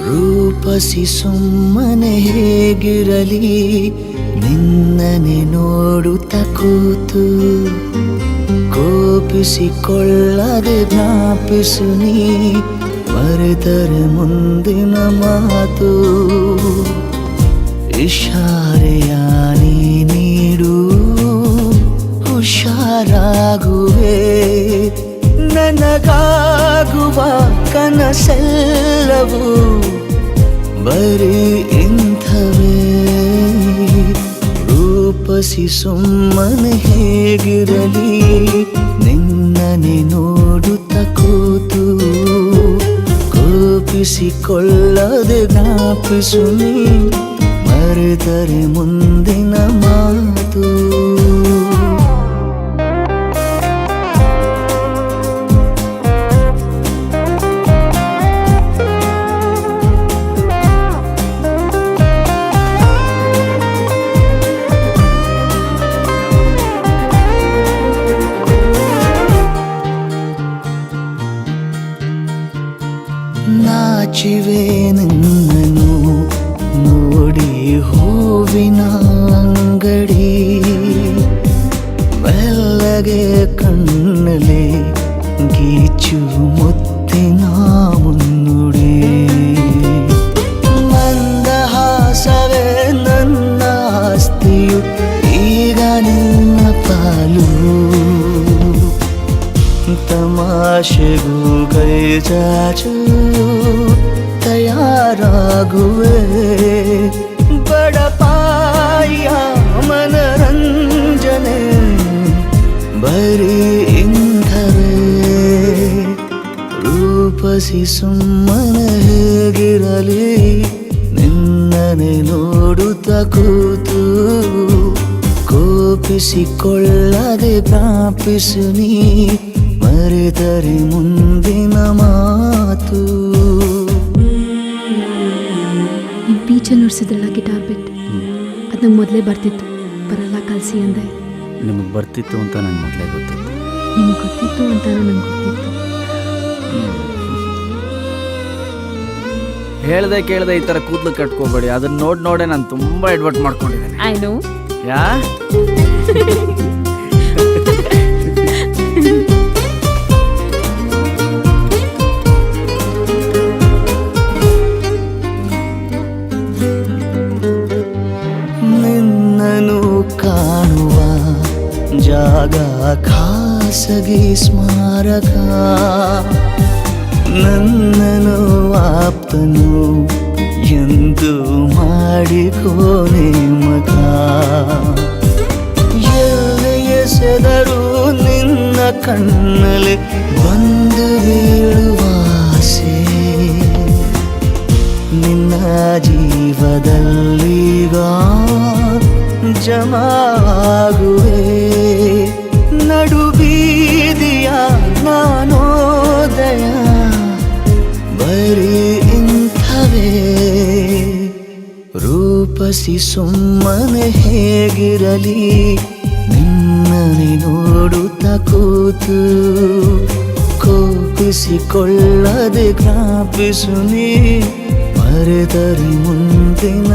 ರೂಪಸಿ ಸುಮ್ಮನೆ ಹೇಗಿರಲಿ ನಿನ್ನನೆ ನೋಡುತ್ತ ಕೂತು ಕೋಪಿಸಿಕೊಳ್ಳದೆ ಜ್ಞಾಪಿಸು ನೀ ಮರೆತರೆ ಮುಂದಿನ ಮಾತು ಇಶಾರೆಯ ನೀ ನೀಡು ಹುಷಾರಾಗುವೆ ನನಗಾಗುವ ಕನಸೆಲ್ಲವೂ ಬರೀ ಇಂಥವೇ ರೂಪಸಿ ಸುಮ್ಮನೆ ಹೇಗಿರಲಿ ನಿನ್ನನೆ ನೋಡುತ್ತ ಕೂತು ಕೋಪಿಸಿಕೊಳ್ಳದೆ ಜ್ಞಾಪಿಸು ನೀ ಮರೆತರೆ ಮುಂದಿನ ಮಾತು ನಾಚಿವೆ ನಿನ್ನನು ನೋಡಿ ಹೂವಿನ ಅಂಗಡಿ ಮೆಲ್ಲಗೆ ಕಣ್ಣಲೆ ಗೀಚು ಮುತ್ತಿನ ಮುನ್ನುಡಿ ಮಂದಹಾಸವೇ ನನ್ನ ಆಸ್ತಿಯು ಈಗ ನಿನ್ನ ಪಾಲು ತಮಾಷೆಗೂ ಕೈ ಚಾಚು ತಯಾರಾಗುವೆ ಬಡಪಾಯ ಮನರಂಜನೆ ಬರೀ ಇಂಥವೇ ರೂಪಸಿ ಸುಮ್ಮನೆ ಹೇಗಿರಲಿ ನಿನ್ನನೆ ನೋಡುತ್ತ ಕೂತು ಕೋಪಿಸಿಕೊಳ್ಳದೆ ಜ್ಞಾಪಿಸು ನೀ ಮರೆತರೆ ಮುಂದಿನ ಮಾತು ನೀವು ಬೀಚಲ್ಲಿ ನುಡಿಸಿದ್ರಲ್ಲ ಗಿಟಾರ್ ಬಿಟ್ಟು ಅದು ನಂಗೆ ಮೊದಲೇ ಬರ್ತಿತ್ತು ಬರಲ್ಲ ಕಲಿಸಿ ಅಂದೆ ನಿಮಗೆ ಬರ್ತಿತ್ತು ಅಂತ ನಂಗೆ ಮೊದಲೇ ಗೊತ್ತಿತ್ತು ನಿಮ್ಗೆ ಗೊತ್ತಿತ್ತು ಅಂತ ನಂಗೆ ಗೊತ್ತಿತ್ತು ಹೇಳ್ದೆ ಕೇಳ್ದೆ ಈ ಥರ ಕೂದಲು ಕಟ್ಕೋಬೇಡಿ ಅದನ್ನ ನೋಡೇ ನಾನು ತುಂಬ ಎಡ್ವರ್ಟ್ ಮಾಡ್ಕೊಂಡಿದ್ದೇನೆ ಐ ನೋ ಯಾ ನಿನ್ನನು ಕಾಣುವ ಜಾಗ ಖಾಸಗಿ ಸ್ಮಾರಕ ನನ್ನನು ಆಪ್ತನು ಎಂದು ಮಾಡಿಕೋ ನೇಮಕ ಎಲ್ಲಿ ಎಸೆದರೂ ನಿನ್ನ ಕಣ್ಣಲ್ಲಿ ಬಂದು ಬೀಳುವ ಆಸೆ ನಿನ್ನ ಜೀವದಲ್ಲೀಗ ಜಮಾಗುವೆ ನಡು ಬೀದಿಯ ನಾನೋದಯ ಬರೀ ಇಂಥವೇ ರೂಪಸಿ ಸುಮ್ಮನೆ ಹೇಗಿರಲಿ ನಿನ್ನನೆ ನೋಡುತ್ತ ಕೂತು ಕೋಪಿಸಿಕೊಳ್ಳದೆ ಜ್ಞಾಪಿಸು ನೀ ಮರೆತರೆ ಮುಂದಿನ